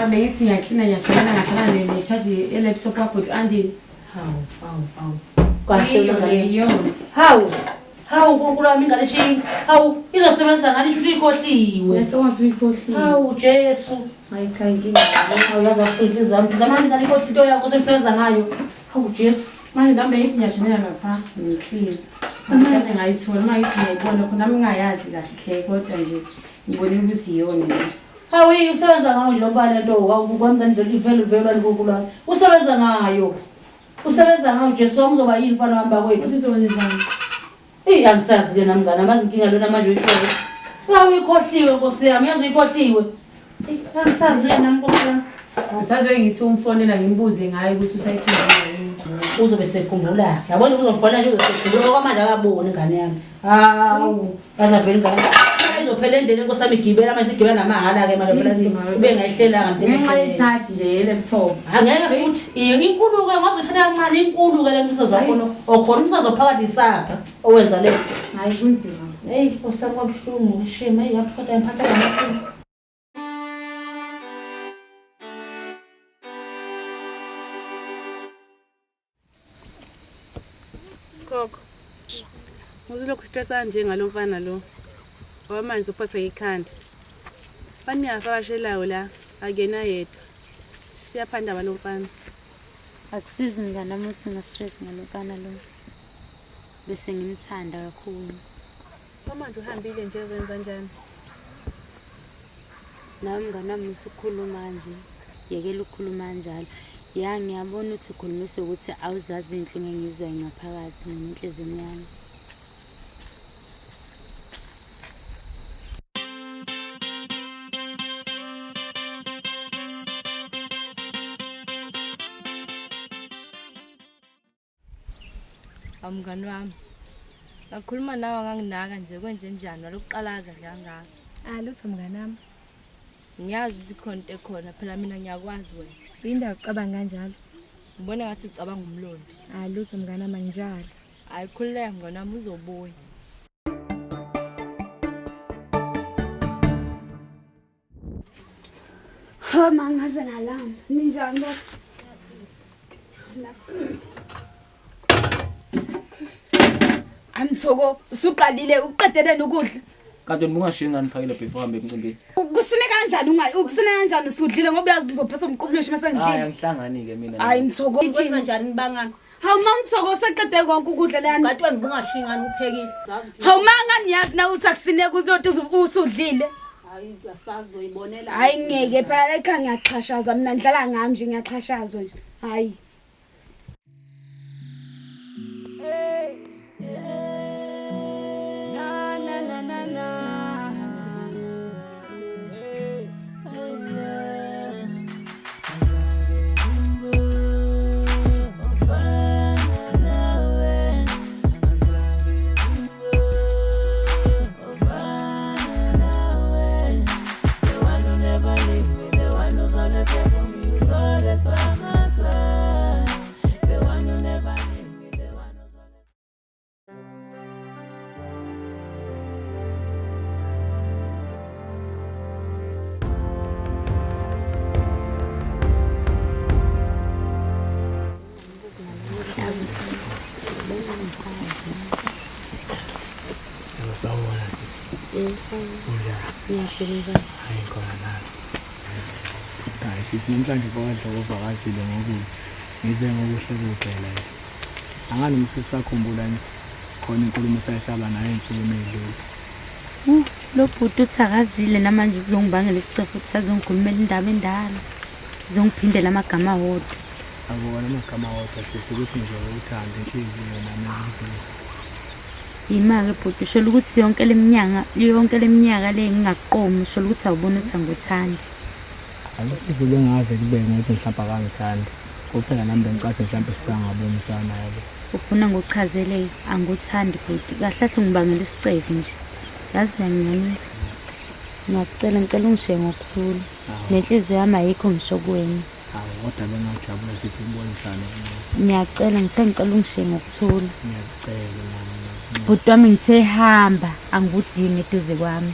ngabe ngithi ngiyaklina ngiyashayela ngahlala ne-charge ye-laptop yakho andini. Hawu. Kahle Iyo. Hawu konkulami ingane shini. Hawu izosebenza ngani futhi ikhohliwe. Ngiyacabanga uyikhohliwe. Hawu Jesu. Hayi cha inkinga. Hawu yaza kuhlihle izami. Zamani ngane ikhohli into yakho sebenza ngayo. Hawu Jesu. Manje ngabe ngithi ngiyashayela lapha ngiklina. Manje ngayithola mayithi ngiyibona khona nami ngayazi kahle kodwa nje ngibone ukuthi iyona. Hawu usebenza ngayo nje ngoba lento kwami ngandlela ivele konkulami. Usebenza ngayo. Usebenza ngayo Jesu uzoba yini mfana wami bakwethu. Ngizokwenza angisazi ke nami ngana amazi inkinga lona manje uyishoyo. Hawu ikhohliwe Nkosi yami yazi ikhohliwe. Angisazi ke nami Nkosi yami. Ngisazoke ngithi umfonela ngimbuze ngayo ukuthi usayikhumbula yini. Uzobe sekhumbula. Yabona uzomfonela nje uzosekhumbula kwamanje akaboni ingane yami. Hawu. Bazavela ingane. Izophela endleleni Nkosi yami igibela manje igibela namahala ke manje phela ube ngayihlela kanti ngenxa ye-charge nje ye-laptop. Angeke futhi inkulu ke ngazothatha kancane inkulu ke le msebenzi wakho okhona umsebenzi ophakathi isapha owenza le. Hayi kunzima. Hey Nkosi yami kwabuhlungu ngishima yaphatha imphatha ngamathini. Skoko. Ngizolokhu stressa nje ngalomfana lo. Ngoba manje uphatha ikhanda. Fani yafakashelayo la, akena yedwa. Siyaphanda balomfana. Akusizi mngane wami ukuthi nga-stress ngalomfana lo. Bese ngimthanda kakhulu. Manje uhambile nje wenza njani? Nami mngane wami usukhuluma nje. Yekela ukukhuluma kanjalo. Ya ngiyabona ukuthi ukhulumise ukuthi awuzazi inhlungu engizwa ngaphakathi ngenhliziyweni yami. Mngani wami. Ngakhuluma nawe nganginaka nje kwenze njani walokuqalaza kangaka. Lutho mngani wami. Ngiyazi ukuthi khona into ekhona phela mina ngiyakwazi wena. Indawo ucabanga kanjalo. Ngibona ngathi ucabanga umlondi. Lutho mngani wami anginjalo. Ayikhululeke mngani wami uzobuya. Mangaze nalami. Ninjani bo? Amthoko usuqalile uqedele ukudla. Kade bungashiyi ngani fakile before hambe emcimbini. Kusine kanjani ukusine kanjani usudlile ngoba uyazi uzophatha umqubulosho mase ngidlile. Hayi angihlangani ke mina. Hayi Mthoko Kwenza njani nibangani? Hawu Mthoko seqede konke ukudla leyani. Ngathi wena bungashiyi ngani uphekile. Hawu mangani yazi na uthi akusine kuzothi usudlile. Hayi asazi uyibonela. Hayi ngeke phela ekhaya ngiyaqhashaza mina ndlala ngami nje ngiyaqhashazwa nje. Hayi. Sisi namhlanje kwakadla uvakazile ngokuhle. Ngize ngokuhle kuphela. Angani msisakhumbula khona inkulumo sayisaba naye ensukwini edlule. Lo bhuti uthakazile namanje uzongibangela isicefu futhi sazongikhulumela indaba endala. Uzongiphindela amagama wodwa. Akubona amagama wodwa sesikuthi nje uthanda inhliziyo nami ngifuna. Imake bhuti usho ukuthi yonke leminyaka le ngingaqomi usho ukuthi awubona ukuthi angikuthandi. Angisizule ngaze kube ngokuthi mhlawumbe akangithandi. Kuphela nami bengicathi mhlawumbe sisangabonisana yabo. Ufuna ngokuchazele angikuthandi bhuti. Kahle kahle ngibangela isicefu nje. Yazi uyanginyanyisa. Ngicela ungishiye ngokuthula. Nenhliziyo yami ayikho ngisho kuwena. Hawu kodwa bengajabula sithi ubonisane. Ngicela ungishiye ngokuthula. Ngiyacela. Bhuti wami ngithe hamba angikudingi eduze kwami.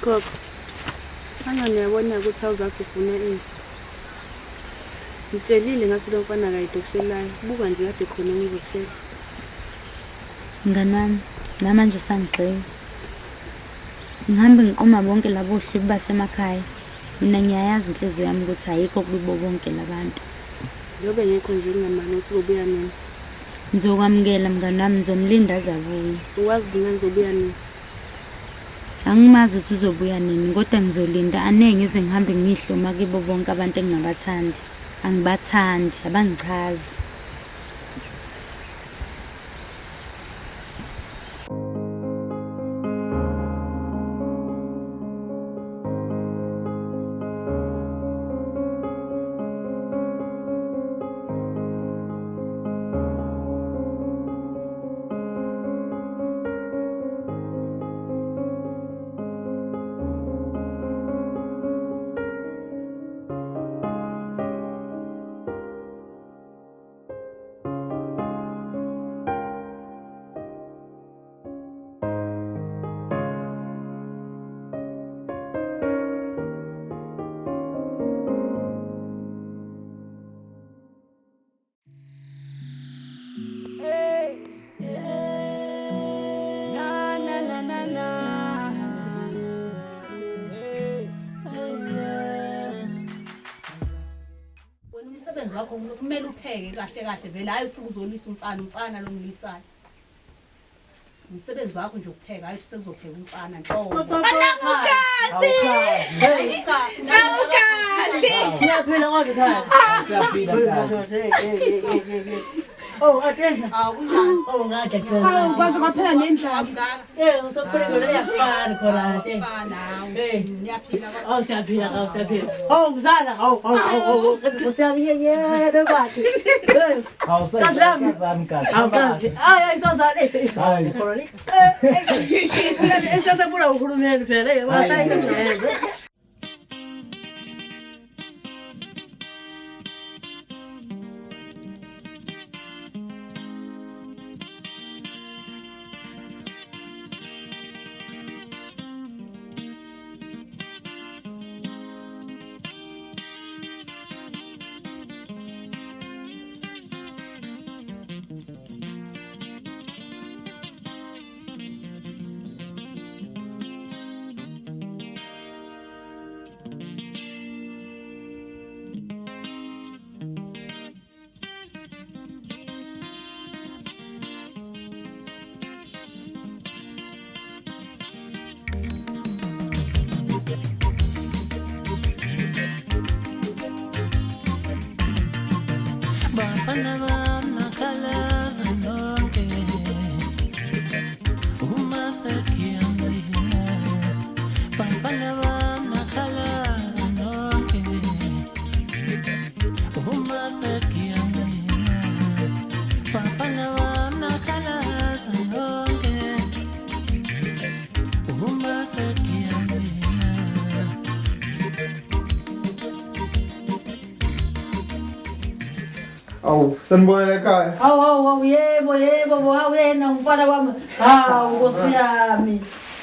Gogo. Hanga ngiyabona ukuthi awuzathi ufuna ini. Ngitshelile ngathi lo mfana akayidokushelayo. Buka nje kade khona ngizokushela. Nganami, namanje usangigxeka. Ngihambe ngiqoma bonke labo hlibi basemakhaya. Mina ngiyayazi inhliziyo yami ukuthi ayikho kubo bonke labantu. Njobe ngekho nje ngingamani ukuthi uzobuya nini. Ngizokwamukela mngani wami, ngizomlinda azabuye. Uwazi mina ngizobuya nini. Angimazi ukuthi uzobuya nini, kodwa ngizolinda anenge ize ngihambe ngihloma kibo bonke abantu engingabathandi. Angibathandi, abangichazi. Umsebenzi wakho kumele upheke kahle kahle vele hayi ufike uzolisa umfana lo ngilisayo. Umsebenzi wakho nje ukupheka hayi sekuzopheka umfana nto. Awukazi. Ngiyaphila kodwa ekhaya. Oh, ateza. Kunjani? Oh, ngathi ke. Hawu kwaze kwaphela nendlala. Uzokhuleka leyafana khona ke. Ngiyaphila kodwa. Awusiyaphila. Oh, mzala. Usiyabiyeyela kwathi. Awusazami kahle. Awukazi. Isozala Hayi. khona. Esasebula uhulumeni phela. Wasayinto. Awu, sanibona ekhaya. Hawu yebo wena umfana wami. Hawu Nkosi yami.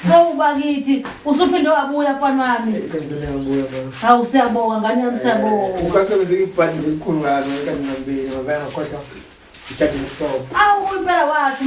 Hawu bakithi, usuphinde wabuya mfana wami. Sengibona ngabuya baba. Hawu siyabonga ngani yami siyabonga. Ukasebenzisa ibhandi elikhulu kazi kanti ngambili ngoba ngakhohlwa itshathi lesobo. Awu impela wathi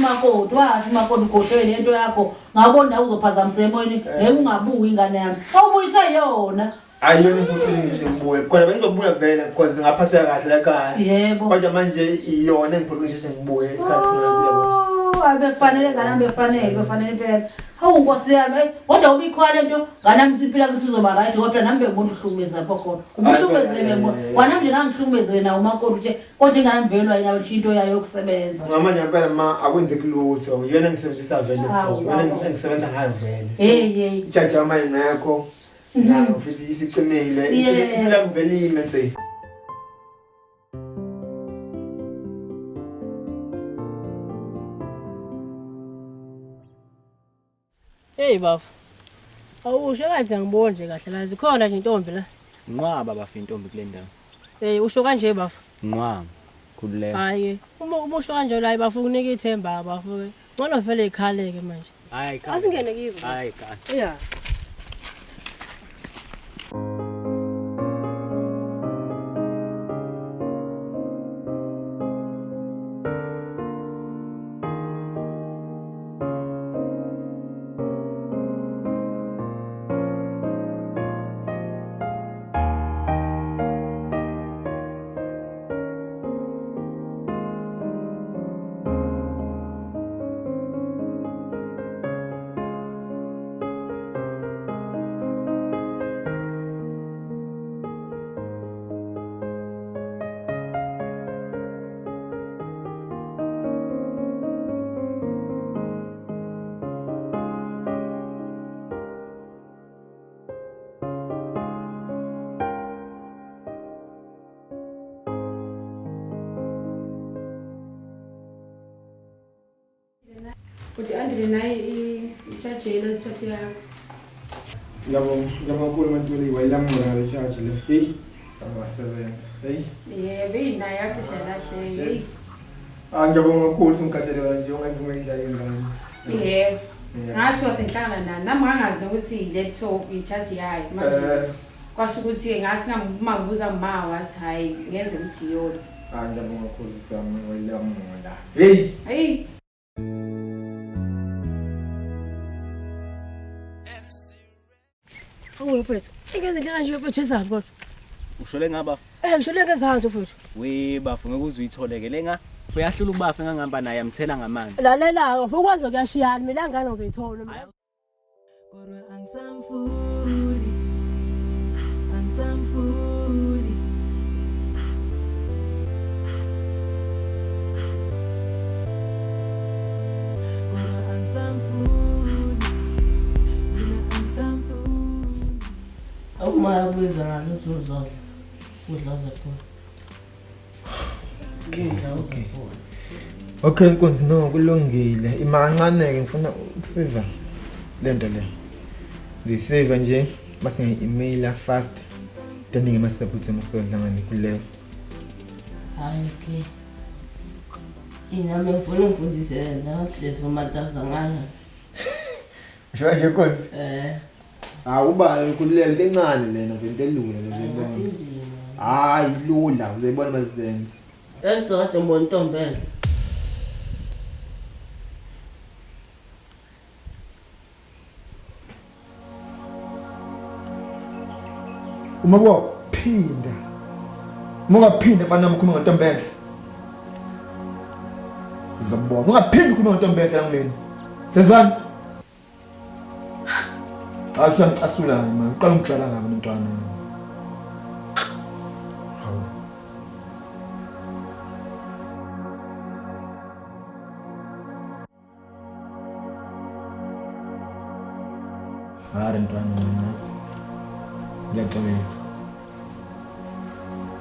makoti ukhohlele into yakho. Ngabona uzophazamisa emoyeni, ngeke ungabuyi ingane yami. Awubuyisa yona. Ayiyona futhi ngibuye. Kodwa bengizobuya vele because ngaphatheka kahle ekhaya. Yebo. Kodwa manje iyona engiphoqishe ngibuye isikhathi singazi. Abefanele ngani befanele phela. Hawu Nkosi yami, kodwa ubikhona lento nganami siphila kusizoba right kodwa nami bengibona uhlumeza lapho khona. Umhlumeze bengibona. Wanami nje ngangihlumeze na umakoti nje kodwa ingane mvelwa yena into yayo yokusebenza. Ngamanye impela ma akwenzeki lutho. Iyona engisebenzisa vele lokho. Iyona engisebenza ngayo vele. Hey. Ijaja ama ingekho. Nawo futhi isicimile. Impela vele imenze. Hey bafu. Awusho kathi angiboni nje kahle la zikhona nje intombi la. Nqwaba bafa intombi kule ndawo. Usho kanje bafu. Nqwaba khululeka. Hayi, uma usho kanje la bafu kunika ithemba bafu ke. Ngona vele ikhaleke manje. Hayi ka. Asingene kizo. Hayi ka. Yeah. nje naye i-charge laptop yakho. Ngiyabonga kakhulu mantuli wayilamula le charge le. Hey. Abasebenza. Hey. Yebo naye yakhe shalahle. Hey. Ngiyabonga kakhulu ungikhathalele kanje ungayivumela ingane. Yebo. Ngathi wasenhlangana nani nami ngangazi ukuthi i-laptop i-charge yayo manje. Kwasho ukuthi ngathi uma ngibuza ma wathi hayi ngenze ukuthi iyona. Ngiyabonga kakhulu sami wayilamula. Hey. Hey. Awu mfethu, ingeze nje kanje mfethu ezaphi kodwa? Ushole ngaba? Ngishole ngezansi mfethu. We bafu ngeke uzuyitholeke lenga. Uyahlula ubafu engangihamba naye amthela ngamanzi. Lalela ke ukwazi ukuyashiyana mina ngane ngizoyithola. Kodwa angisamfuni. Angisamfuni. Kodwa angisamfuni. Mina angisamfuni. Awumaya kubiza ngalo uzozodla. Udla zakhona. Okay Nkonzi no kulungile. Imancane ngifuna ukusiva lento le. Ngisave nje base ngi-email fast. Then ngimasaphuthi masodlangani kuleyo. Hayi okay. Inami ngifuna ungifundise nahlezi umatasa ngana. Usho nje Nkonzi? Uba kulele lencane lena into elula le. Hayi lula uzayibona mazenze. Esizodwa ngibona intombela. Uma waphinda. Ungaphinda mfana mkhuluma ngentombela. Uzobona. Ungaphinda ukhuluma ngentombela ngimini. Sezwana. Asula manje. Uqala ungijala ngabe umntwana. Hari mntwana nasi. Ngiyaxolisa.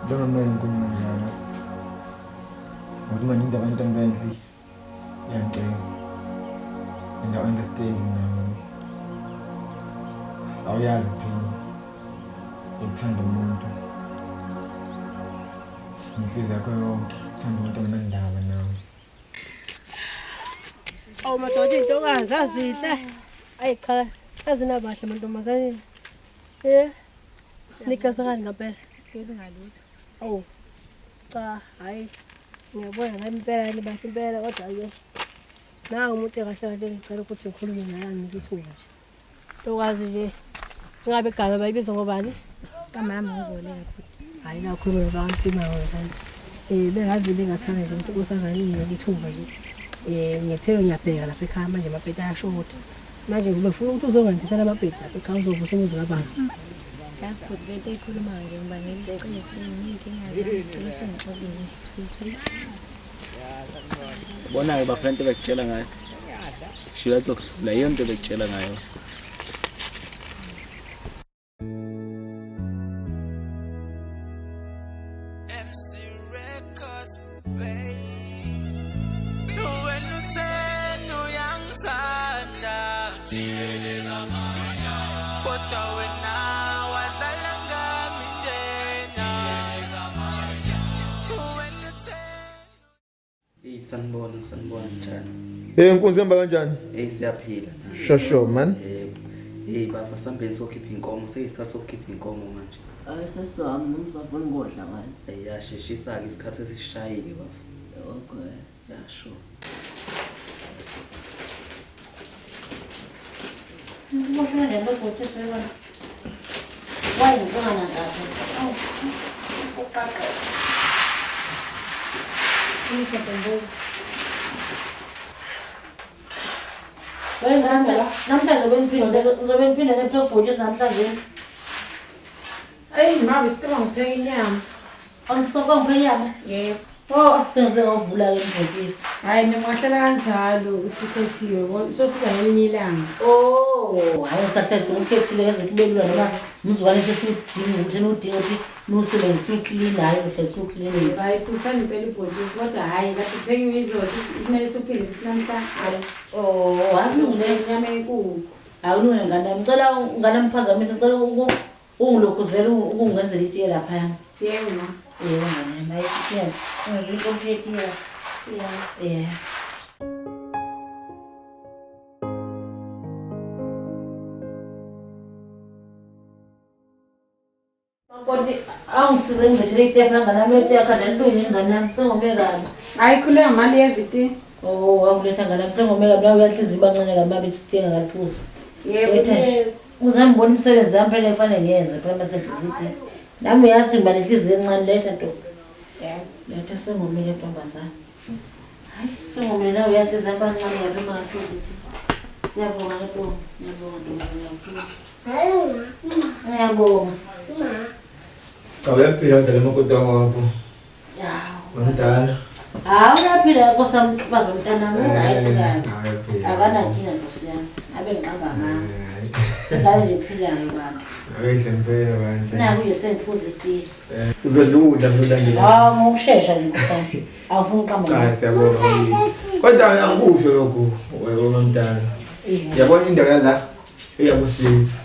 Don't know ngikukhuluma njalo. Ngoba manje indaba yentombela mfiki. Ngiyacela. And I understand now. Awuyazi phela. Ukuthanda umuntu. Inhliziyo yakho yonke uthanda umuntu onendaba nawe. Awu madoda intokazi azihle. Ayi cha, azinabahle amantombazane. Nikazakani ngempela? Sigeze ngalutho. Awu. Cha, hayi. Ngiyabona ngempela ni bahle impela kodwa ke. Nangu umuntu kahle kahle ngicela ukuthi ngikhulume naye ngikuthuka nje. Tokwazi nje. Ngabe igama bayibiza ngobani? Kamama ngizoleka futhi. Hayi nakhuluma nabangisima ngobani. Bengazi bengathanda nje ukuthi kusangani ngikuthuka nje. Ngiyethela ngiyabheka lapha ekhaya manje amabhedi ayashoda. Manje ngibefuna ukuthi uzongandisela amabhedi lapha ekhaya uzovusa umuzi kabanzi. Yazi futhi lento eyikhuluma nje ngibangela isiqephu ngiyinkinga ukuthi ngixoxe nje. Bona ke bafrente bekutshela ngayo. Shila tsokudlula iyo nto bekutshela ngayo. Sanibona njani? Nkonzi ihamba kanjani? Siyaphila. Shosho man. Bafa sambeni sokhipha inkomo, seyisikhathi sokukhipha inkomo manje. Hayi sesizama nomsafuni ngodla ngani. Yasheshisa ke isikhathi esishayile bafa. Okay. Yasho. Ngibona nje ukuthi phela. Wayi ngibona ngathi. Awu. Ukaka. Namhlanje bengiphinde nethobhuti namhlanje. Ayi mama sicela ngipheke inyama. Angiqoqa ngipheke inyama? Yebo. Oh, senze ngavula ke ibhokisi. Hayi nimwahlela kanjalo usukhethiwe. Sosika ngelinye ilanga. Oh, hayi sahlezi ukhethile ezothi belula noma Mzwane sesudinga udinga ukuthi nusebenzisa uclean hayi uhlese uclean. Hayi suthanda impela ibhotshisi kodwa hayi kade upheke izolo kumele suphinde kusinamhlanje. Oh, wathi Inyama enkulu. awunone ngane ngicela nganamphazamisa ngicela ungilokhuzela ukungenzela itiye lapha. Yebo ma. Yebo ngane mayithiyela. Ungazinto etiye. Yeah. Kodwa awungisize ngithele itepa nganami etiya khanda lungile ngane sengomekana. Hayi khule mali yeziti. Oh, awuletha ngane sengomeka mina uyahliza ibancane ngamabe sithenga ngaliphuza. Yebo yes. Uzambona umsebenzi wami phela efanele ngiyenze phela mase ngizithi. Nami uyazi ngiba nenhliziyo encane letha nto. Yeah. Letha sengomile ntombazana. Hayi sengomile nawe uyahliza abancane yabe mangizithi. Siyabonga nto. Ngiyabonga. Ngiyabonga. Uyaphila kodwa lemakoti wakho. Ya. Wamdala. Uyaphila nkosami bazomntana hayi abanankinga nkosiyami. Abe ngiqamba ngami. Ngale lephilayo bantu. Ayihle impela bantu. Naku yesemphuza itiye. Uzodlula mhlawumbe. Ngokusheshsha nje nkosami. Awufuni uqamba ngami. Siyabonga ukuthi. Kodwa angikusho lokho wamdala. Yabona indawo yala eyakusiza.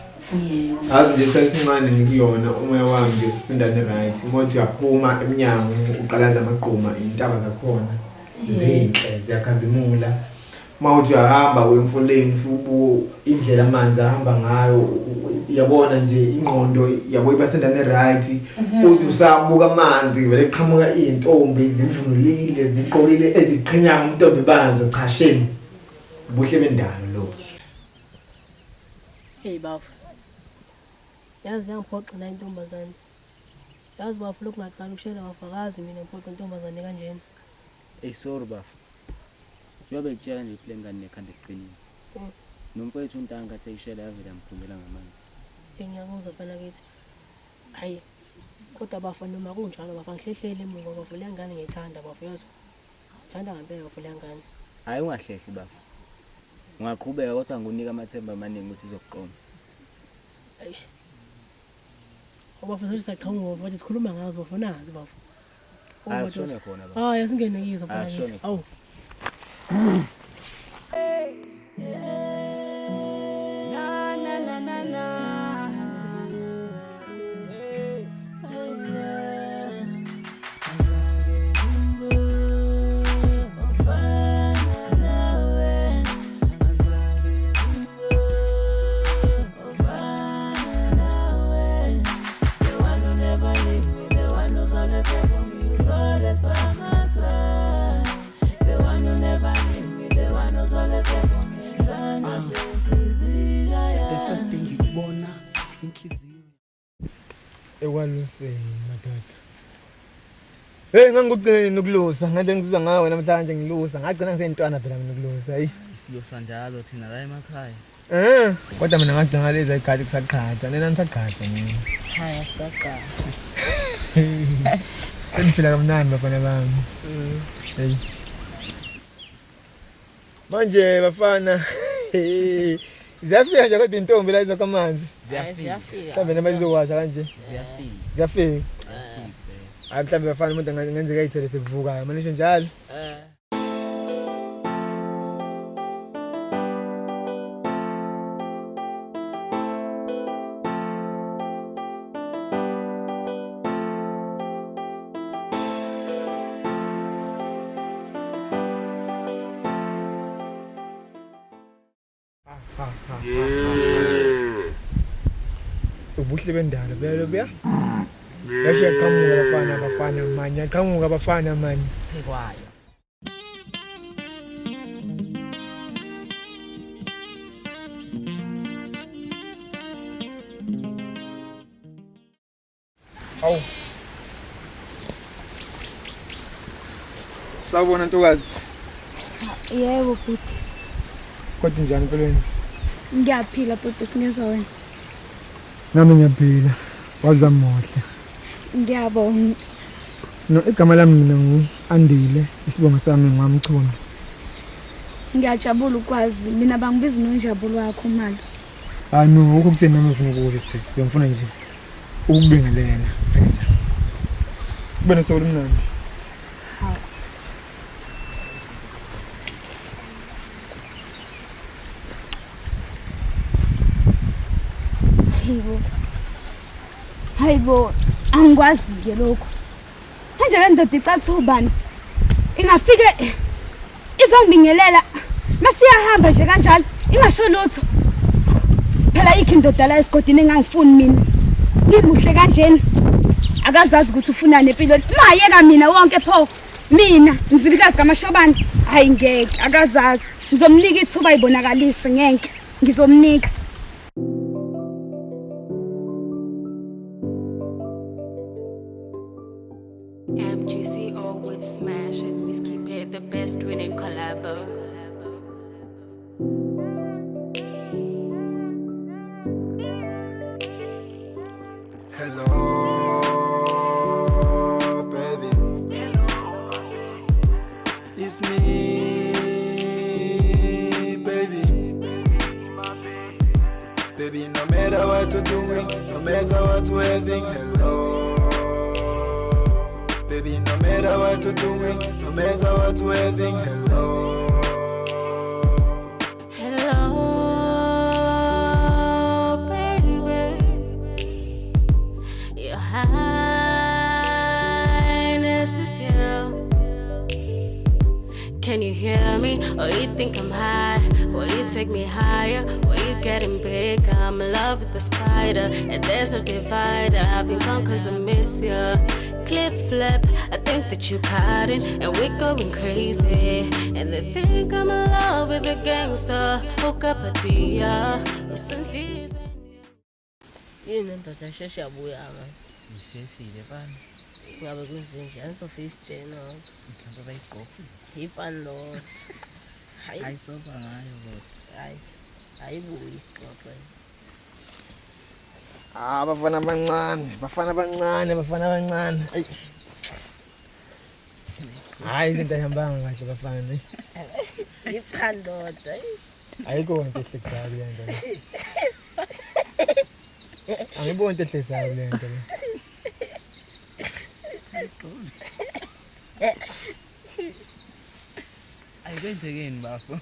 Azi nje sesincane ngikuyona umoya wami nje usindane right. Ngothi uyaphuma eminyango uqalaza amaqhuma intaba zakhona. Zinhle ziyakhazimula. Mawuthi uyahamba wemfuleni futhi indlela amanzi ahamba ngayo uyabona nje ingqondo yabo ibasendane right. Uthi usabuka amanzi vele qhamuka izintombi zivunulile ziqokile eziqhinyanga umntombi bazo chasheni. Ubuhle bendalo lo. Hey bafu. Yazi yangiphoqa la intombazane. Yazi bafu lokhu ngaqala ukushela bafakazi mina ngiphoqa intombazane kanjena. Hey sorry bafu. Njobe ngitshela nje iphile ngane nekhanda eqinile. Nomfowethu untanga athi ayishela yavela mphumela ngamanzi. Ngiyakuza fana kithi. Hayi. Kodwa bafu noma kunjalo bafu ngihlehlele emuva bafu le ngane ngiyithanda bafu yazi. Thanda ngempela bafu le ngane. Hayi ungahlehli bafu. Ungaqhubeka kodwa ngunika amathemba amaningi ukuthi izokuqoma. Eish. Bafu sisaqhamuka bathi sikhuluma ngazo bafu nazi bafu. Asishone khona bafu. Ah yasingene yizo fana kithi. Awu. Ekwaluseni madoda. Hey ngangugcina nokulusa ngade ngizizwa ngawe namhlanje ngilusa ngagcina ngisentwana phela mina nokulusa hayi isilusa njalo thina la emakhaya. Kodwa mina ngagcina lezi ayikhathi kusaqhatha nena nisaqhatha mina. Haya saqhatha. Senifila kamnandi bafana bami. Hey. Manje bafana ziyafika nje kodwa intombi la izokamanzi. Ziyafika. Mhlawumbe nama izowasha kanje. Ziyafika. Hayi mhlawumbe bafana umuntu ngenzeka ayithele sekuvuka manisho njalo. Ubuhle bendalo belo bya. Yashiya qhamuka bafana manje yaqhamuka bafana manje. Ekwayo. Awu. Sawubona ntokazi. Yebo bhuti. Kodwa njani empilweni? Ngiyaphila bhuti singeza wena. Nami ngiyaphila. Wazamohle. Ngiyabonga. No igama lami mina ngu-Andile, isibongo sami ngwamchunu. Ngiyajabula ukwazi mina bangibiza noNjabulo wakho mali. No, ukukutheni nami ngifuna ukuze sisi. Ngifuna nje ukubingelela. Kube nosuku olumnandi. Hayibo, angikwazi-ke lokho. Manje le ndoda icatha ubani? Ingafike izongibingelela masiyahamba nje kanjalo, ingasho lutho. Phela ikho indoda la esigodini engangifuni mina. Ngimuhle kanjeni. Akazazi ukuthi ufunani empilweni. Mayeka mina wonke pho. Mina, mzilikazi kaMashobane. Hayi ngeke, akazazi. Ngizomnika ithuba ibonakalise ngeke. Ngizomnika. MGCO with Smash and Miss Keep It the best winning collabo. Hello, baby. It's me, baby. Baby, no matter what you're doing, no matter what we're doing, hello. Baby, no matter what you're doing, no matter what we're doing, hello. Hello, baby. Your Highness is here. Can you hear me? Or you think I'm high? Or you take me higher? Or you getting big? I'm in love with the spider, and there's no divider. I've been gone 'cause I miss you. Clip flip, I think that you caught it, and we're going crazy. And they think I'm in love with a gangster. Hook up a dia. Yini ndoda isheshe yabuya manje? Isheshile bani? Ngabe kwenzenjani so-face chain apha? Mhlawumbe bayigqokile. Yipani lo. Hayi soza ngayo kodwa. Hayi. Ayibuyi isixoxo. Bafana abancane. Hayi izinto ayihambanga kahle bafana. Yithandoda. Ayikho into ehlekisayo le nto. Angiboni into ehlekisayo le nto. Ayikwenzekeni bafo?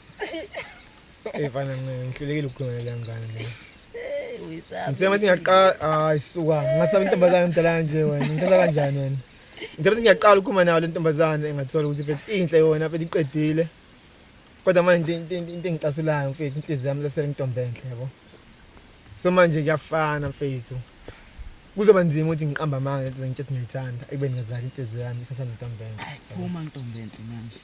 Efana ngihlulekile ukukhona le ngane le. Uyisaba. Ngithe manje ngiyaqala ayisuka ngasaba intombazane emdala nje wena. Ngithatha kanjani wena? Ngithe manje ngiyaqala ukukhuluma nayo le ntombazane engathola ukuthi phela inhle yona phela iqedile. Kodwa manje into engicasulayo mfethu inhliziyo yami lesele intombi enhle yabo. So manje kuyafana mfethu. Kuzoba nzima ukuthi ngiqamba amanga into engithe ngiyithanda ekubeni ngazali inhliziyo yami isasana intombi enhle. Phuma intombi enhle manje.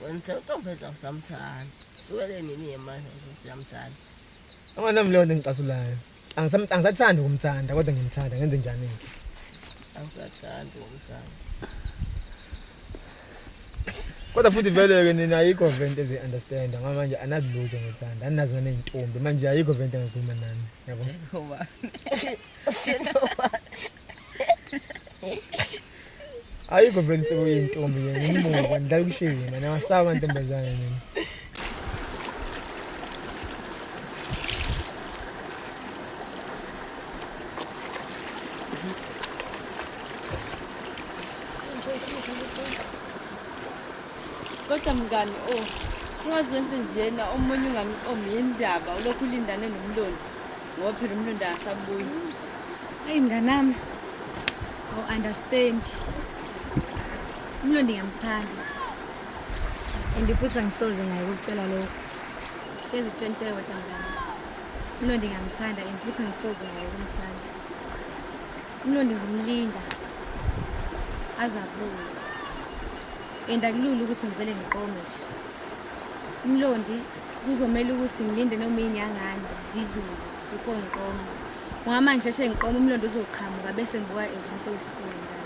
Wena intombi enhle usamthanda. Suwele nini yemanje ukuthi uyamthanda? Nami leyo nto engicasulayo. Angisathandi ukumthanda kodwa ngimthanda ngenze njani ke? Angisathandi ukumthanda. Kodwa futhi vele ke nina ayikho vent ezi understand ngoba manje anazi lutho ngithanda anazi wena intombi manje ayikho vent engakhuluma nami yabo ngoba ayikho vent sekuyintombi yena ngimbuka ngidala ukushima mina wasaba intombazana mina Kodwa mngani ungazenze njena omunye ungamiqomiyindaba ulokhu ulindane nomlondi ngoba phela umlondi akasabuyi. Hayi mnganami. Understand. Umlondi ngiyamthanda. And futhi angisoze ngaye ukucela lokho. Keze utshente kodwa mngani. Umlondi ngiyamthanda and futhi angisoze ngaye ukumthanda. Umlondi ngizomlinda. Azabuye. And akulula ukuthi ngivele ngiqome nje. Umlondi kuzomela ukuthi ngilinde noma inyangana zidlule before ngiqome. Ngoba manje sheshe ngiqome umlondi uzoqhamuka bese ngibuka izinto ezifunda.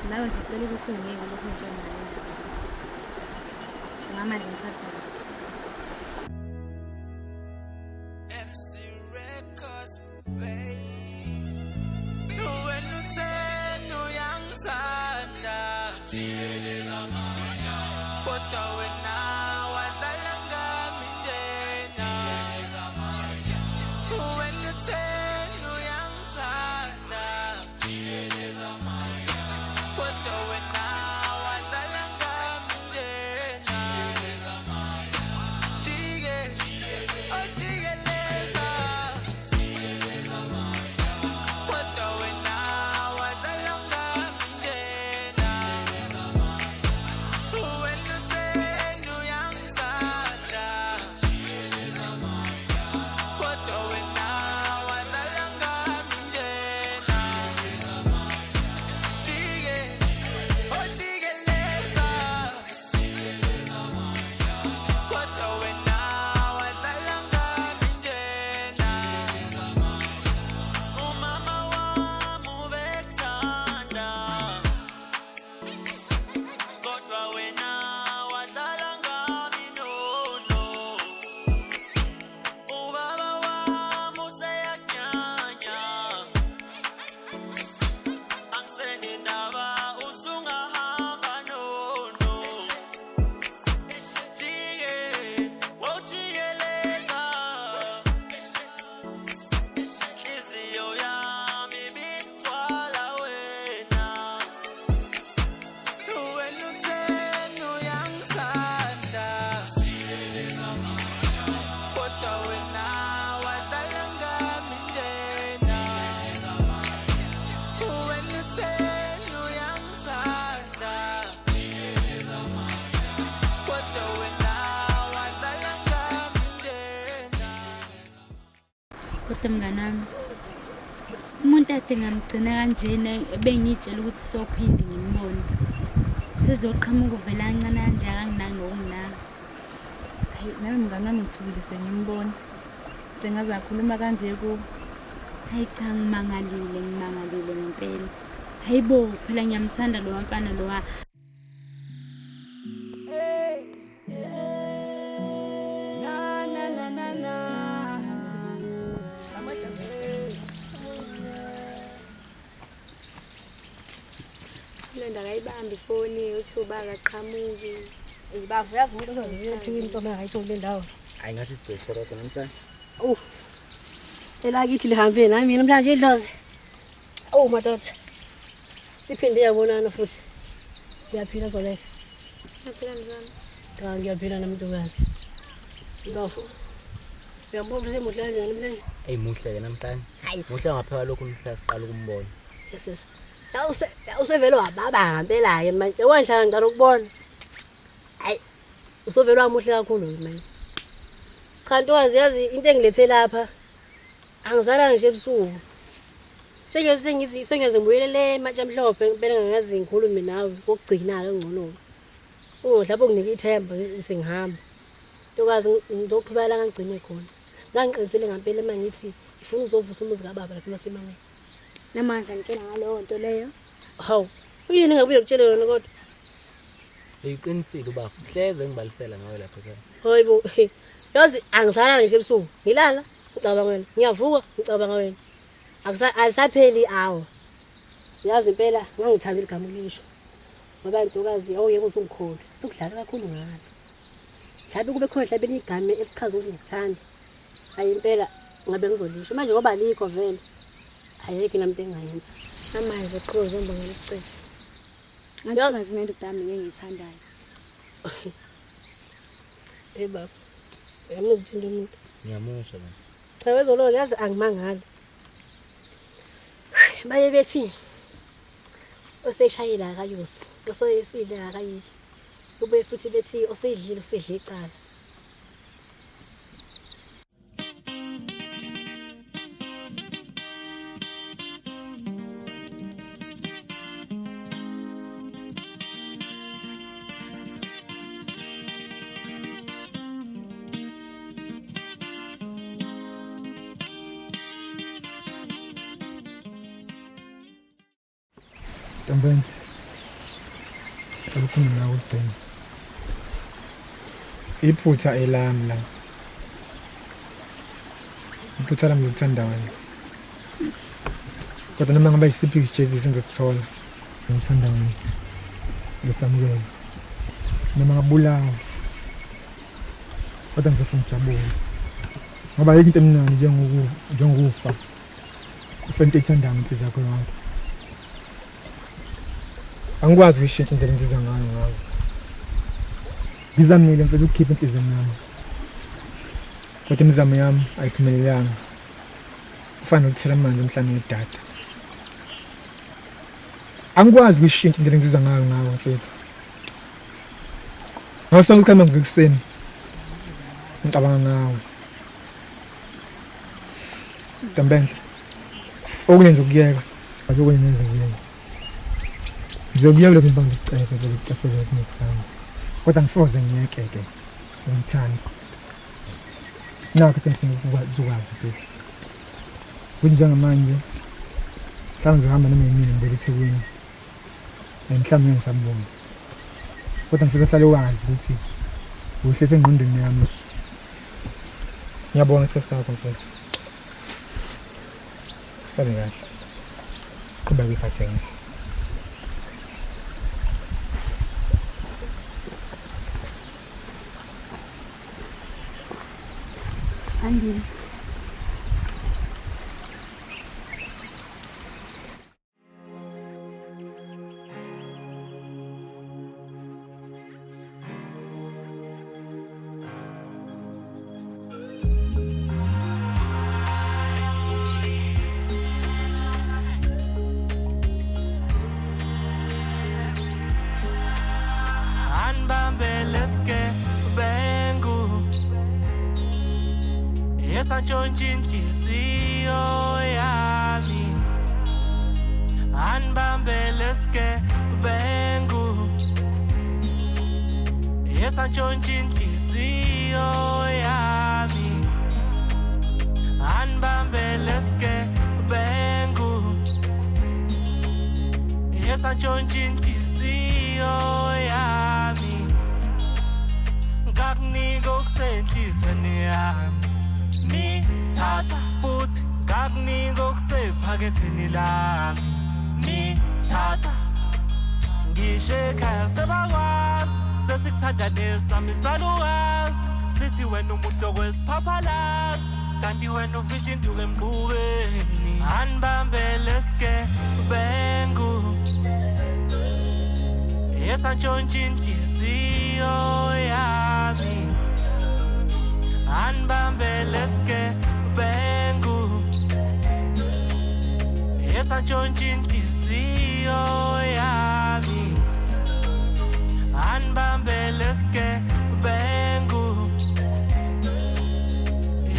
Nawe sicela ukuthi ungeke lokho njengalo. Ngoba manje ngiphatha MC Records, baby. When you turn no young thunder. Kodwa wena wadlala ngami njena. kodwa mngani wami umuntu ade ngamgcina kanjena bengitshela ukuthi sophinde ngimbone sizoqhamuka uvela kancane kanje akanginaki nokunginaka. Hayi nami mngani wami ngithukile sengimbona sengaze akhuluma kanje kubo. Hayi cha ngimangalile ngempela. Hayibo phela ngiyamthanda lo mfana lo. Lenda kayibambi ifoni uthi ubaka qhamuki. Bavu yazi umuntu ozongizithini into mangayitholi le ndawo. Hayi ngathi sizoshoroda namhlanje. Elakithi lihambe nami mina namhlanje idloze. Madoda. Siphinde yabonana futhi. Ngiyaphila Zoleka. Yaphila mzana. Cha ngiyaphila namntokazi. Ngafo. Uyambona semuhle kanjani namhlanje? Ey muhle ke namhlanje. Muhle ngaphela lokho umhla siqala ukumbona. Yes. Usevelo wababa ngempela ke manje. Wanhlala ngicela ukubona. Hayi. Usovelo wamuhle kakhulu manje. Cha ntokazi yazi into engilethe lapha. Angizalana nje ebusuku. Sengeze ngibuyelele ematsha amhlophe ngempela ngangazi ngikhulume nawe kokugcina ke ngcono. Lapho kunike ithemba sengihamba. Ntokazi ngizoqhubeka la ngigcine khona. Ngangiqinisele ngempela mangithi ifuna uzovusa umuzi kababa lapha eMasimane. Namandla ngitshela ngalowo nto leyo. Hawu, uyini ngabuye ukutshela yona kodwa? Uyiqinisile uba hleze ngibalisela ngawe lapha ekhaya. Hayibo, yazi angizalana nje ebusuku. Ngilala ngicabanga wena. Ngiyavuka ngicabanga wena. Alisapheli awo. Yazi impela ngangithanda igama lisho. Ngoba intokazi awuyeke uzungikhola. Sikudlala kakhulu ngalo. Mhlawumbe kube khona mhlawumbe igama elichaza ukuthi ngikuthanda. Hayi impela ngabe ngizolisho. Manje ngoba likho vele. Ayeke namuntu engayenza. Amanje qhozo ngibonga lesicelo. Ngathi ngizimele udami ngengithandayo. Baba. Yamuzithinda umuntu. Ngiyamuzwa la. Cha wezolo yazi angimangala. Baye bethi oseshayila akayosi, osoyesidle akayidli. Kube futhi bethi oseyidlile usedle icala. Também ukukhuluma nawe udinga iphutha elami la iphutha lami lokuthanda wena kodwa noma ngabe isiphi isijezi sengizothola ngithanda wena ngisamukela noma ngabulawa kodwa ngizofuna ujabule ngoba yonke into emnandi njengokufa ufente ithanda impilo yakho yonke. Angikwazi ukuyishintsha indlela engizizwa ngayo. Ngizamile mfethu ukukhipha inhliziyo yami. Kodwa imizamo yami ayiphumelelanga. Kufanele ukuthela amanzi emhlane wedada. Angikwazi ukuyishintsha indlela engizizwa ngayo mfethu. Ngawusonke isikhathi mangivuka ekuseni. Ngicabanga ngawe. Tambenhle. Okunyenza ukuyeka. Akukwenza ukuyeka. Ngizobuyela lokho ngibanga icebo lokucafeza kunekuzama. Kodwa ngisoze ngiyeke ngithanda. Nakho sengizokwazi futhi. Kunjengamanje mhlawumbe ngihamba noma yimini ngibele eThekwini. Mhlawumbe ngisabona. Kodwa ngifisa hlale wazi ukuthi uhle sengqondweni yami. Ngiyabonga isikhathi sakho mfethu. Kusale kahle. Kuba ngiphathe kahle. Andile. yesantshontsha inhliziyo yami anibambele sikebengu yesantshontsha inhliziyo yami anibambele sikebengu yesantshontsha inhliziyo yami ngakunika okusenhlizweni yami nithatha futhi ngakunika okusephaketheni lami nithatha ngisho ekhaya sebakwazi sesikuthandanisa misalukazi sithi wena umuhlo kwesiphaphalasi kanti wena ufihla induku emqubeni anibambele sikebengu yesantshontsha inhliziyo yami anibambele sikebengu yesantshontsha inhliziyo yami anibambele sikebengu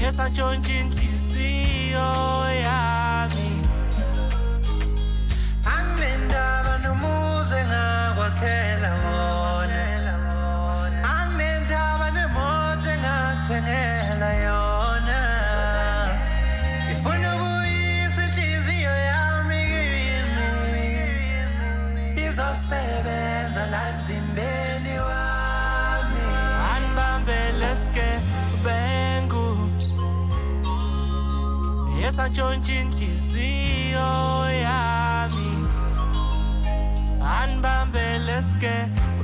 yesantshontsha inhliziyo yami anginendaba nomuze ngakwakhela wona anginendaba nemoto engathengela yona ifuna ubuyisa inhliziyo yami kimi izosebenza la emzimbeni wami anibambele sikebengu yesantshontsha inhliziyo yami anibambele sikebengu